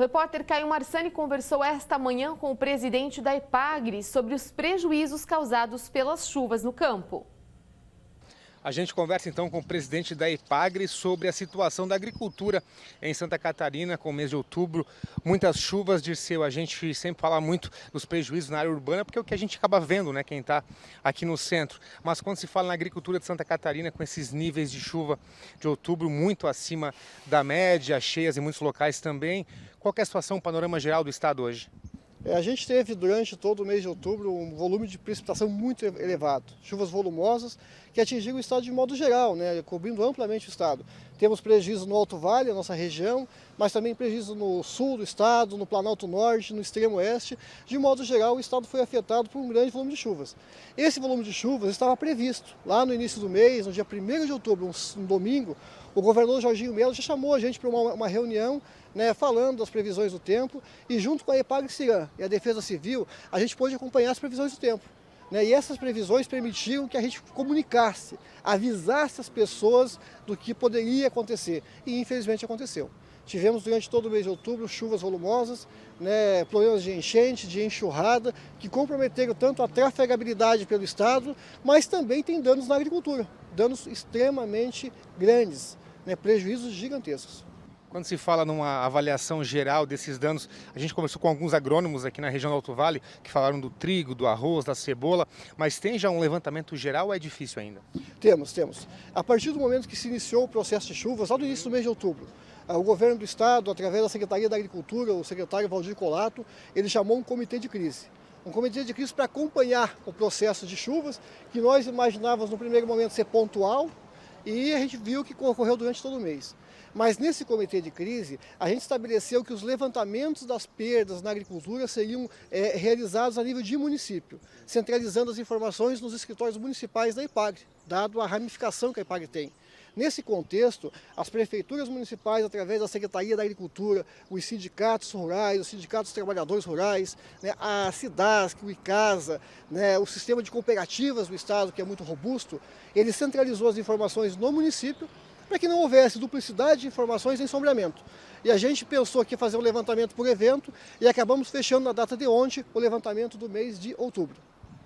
O repórter Caio Marsani conversou esta manhã com o presidente da EPAGRE sobre os prejuízos causados pelas chuvas no campo. A gente conversa então com o presidente da EPAGRE sobre a situação da agricultura em Santa Catarina com o mês de outubro. Muitas chuvas, Dirceu, a gente sempre fala muito dos prejuízos na área urbana, porque é o que a gente acaba vendo, né, quem está aqui no centro. Mas quando se fala na agricultura de Santa Catarina, com esses níveis de chuva de outubro muito acima da média, cheias em muitos locais também, qual que é a situação, o panorama geral do estado hoje? A gente teve durante todo o mês de outubro um volume de precipitação muito elevado, chuvas volumosas que atingiram o estado de modo geral, né, cobrindo amplamente o estado. Temos prejuízo no Alto Vale, a nossa região, mas também prejuízo no sul do estado, no Planalto Norte, no extremo oeste. De modo geral, o estado foi afetado por um grande volume de chuvas. Esse volume de chuvas estava previsto lá no início do mês, no dia 1º de outubro, um domingo. O governador Jorginho Melo já chamou a gente para uma reunião, né, falando das previsões do tempo, e junto com a EPAGRE-CIRAM e a Defesa Civil, a gente pôde acompanhar as previsões do tempo. Né, e essas previsões permitiram que a gente comunicasse, avisasse as pessoas do que poderia acontecer. E infelizmente aconteceu. Tivemos durante todo o mês de outubro chuvas volumosas, né, problemas de enchente, de enxurrada, que comprometeram tanto a trafegabilidade pelo estado, mas também tem danos na agricultura, danos extremamente grandes, né, prejuízos gigantescos. Quando se fala numa avaliação geral desses danos, a gente conversou com alguns agrônomos aqui na região do Alto Vale, que falaram do trigo, do arroz, da cebola, mas tem já um levantamento geral ou é difícil ainda? Temos. A partir do momento que se iniciou o processo de chuvas, lá no início do mês de outubro, o governo do estado, através da Secretaria da Agricultura, o secretário Valdir Colato, ele chamou um comitê de crise. Um comitê de crise para acompanhar o processo de chuvas, que nós imaginávamos no primeiro momento ser pontual, e a gente viu que ocorreu durante todo o mês. Mas nesse comitê de crise, a gente estabeleceu que os levantamentos das perdas na agricultura seriam realizados a nível de município, centralizando as informações nos escritórios municipais da EPAGRE, dado a ramificação que a EPAGRE tem. Nesse contexto, as prefeituras municipais, através da Secretaria da Agricultura, os sindicatos rurais, os sindicatos dos trabalhadores rurais, né, a SIDASC, o ICASA, né, o sistema de cooperativas do estado, que é muito robusto, ele centralizou as informações no município, para que não houvesse duplicidade de informações em sombreamento. E a gente pensou aqui fazer um levantamento por evento e acabamos fechando na data de ontem o levantamento do mês de outubro.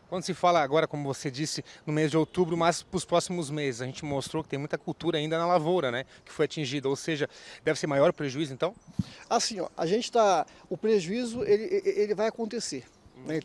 Quando se fala agora, como você disse, no mês de outubro, mas para os próximos meses, a gente mostrou que tem muita cultura ainda na lavoura, né, que foi atingida, ou seja, deve ser maior o prejuízo então? Assim, ó, o prejuízo ele vai acontecer.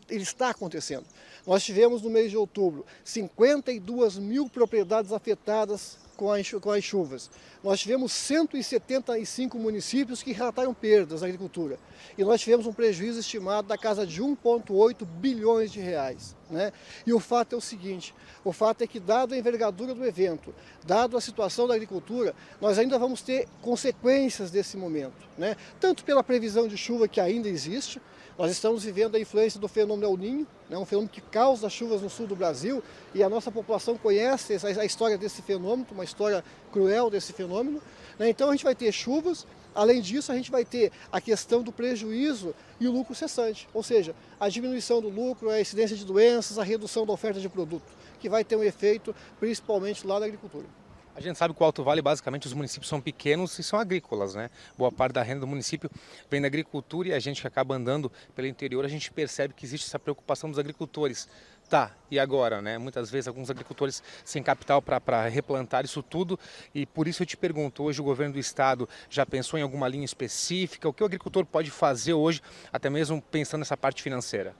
Ele está acontecendo. Nós tivemos no mês de outubro 52 mil propriedades afetadas com as chuvas. Nós tivemos 175 municípios que relataram perdas na agricultura. E nós tivemos um prejuízo estimado da casa de 1,8 bilhões de reais. Né? E o fato é o seguinte, o fato é que dado a envergadura do evento, dado a situação da agricultura, nós ainda vamos ter consequências desse momento. Né? Tanto pela previsão de chuva que ainda existe, nós estamos vivendo a influência do fenômeno El Niño, né, um fenômeno que causa chuvas no sul do Brasil, e a nossa população conhece a história desse fenômeno, uma história cruel desse fenômeno. Né, então a gente vai ter chuvas, além disso a gente vai ter a questão do prejuízo e o lucro cessante, ou seja, a diminuição do lucro, a incidência de doenças, a redução da oferta de produto, que vai ter um efeito principalmente lá na agricultura. A gente sabe que o Alto Vale, basicamente, os municípios são pequenos e são agrícolas, né? Boa parte da renda do município vem da agricultura e a gente que acaba andando pelo interior, a gente percebe que existe essa preocupação dos agricultores. Tá, e agora, né? Muitas vezes alguns agricultores sem capital para replantar isso tudo e por isso eu te pergunto, hoje o governo do estado já pensou em alguma linha específica? O que o agricultor pode fazer hoje, até mesmo pensando nessa parte financeira?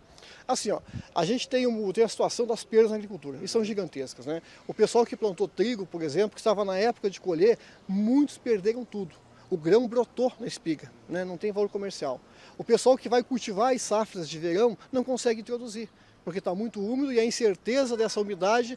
Assim, ó, a gente tem a situação das perdas na agricultura, e são gigantescas, né? O pessoal que plantou trigo, por exemplo, que estava na época de colher, muitos perderam tudo. O grão brotou na espiga, né? Não tem valor comercial. O pessoal que vai cultivar as safras de verão não consegue introduzir, porque está muito úmido e a incerteza dessa umidade,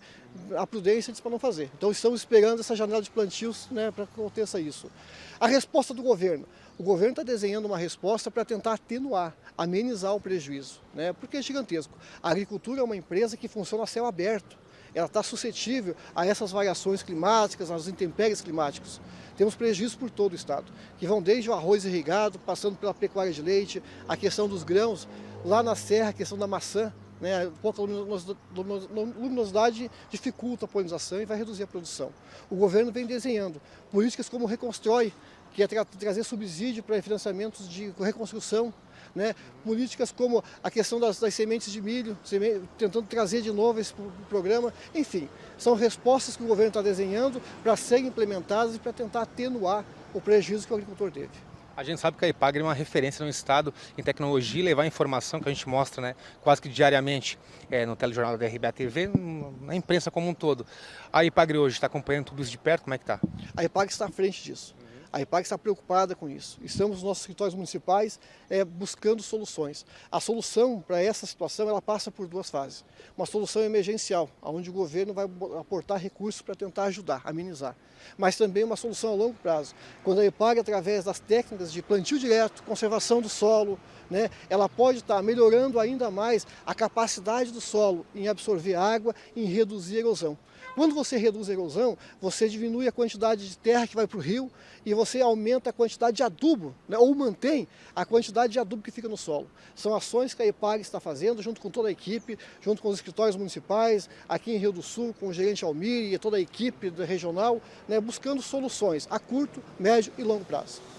a prudência diz para não fazer. Então estamos esperando essa janela de plantios, né, para que aconteça isso. A resposta do governo. O governo está desenhando uma resposta para tentar atenuar, amenizar o prejuízo, né, porque é gigantesco. A agricultura é uma empresa que funciona a céu aberto. Ela está suscetível a essas variações climáticas, às intempéries climáticas. Temos prejuízos por todo o estado, que vão desde o arroz irrigado, passando pela pecuária de leite, a questão dos grãos, lá na serra, a questão da maçã, né, pouca luminosidade dificulta a polinização e vai reduzir a produção. O governo vem desenhando políticas como o Reconstrói, que é trazer subsídio para financiamentos de reconstrução, né? Políticas como a questão das sementes de milho, tentando trazer de novo esse programa. Enfim, são respostas que o governo está desenhando para serem implementadas e para tentar atenuar o prejuízo que o agricultor teve. A gente sabe que a Epagri é uma referência no estado em tecnologia e levar informação que a gente mostra, né, quase que diariamente no telejornal da RBA TV, na imprensa como um todo. A Epagri hoje está acompanhando tudo isso de perto, como é que está? A Epagri está à frente disso. A Epagri está preocupada com isso. Estamos nos nossos escritórios municipais buscando soluções. A solução para essa situação ela passa por duas fases. Uma solução emergencial, onde o governo vai aportar recursos para tentar ajudar, amenizar. Mas também uma solução a longo prazo. Quando a Epagri, através das técnicas de plantio direto, conservação do solo, né, ela pode estar melhorando ainda mais a capacidade do solo em absorver água e em reduzir a erosão. Quando você reduz a erosão, você diminui a quantidade de terra que vai para o rio e você aumenta a quantidade de adubo, né, ou mantém a quantidade de adubo que fica no solo. São ações que a Epagri está fazendo, junto com toda a equipe, junto com os escritórios municipais, aqui em Rio do Sul, com o gerente Almir e toda a equipe regional, né, buscando soluções a curto, médio e longo prazo.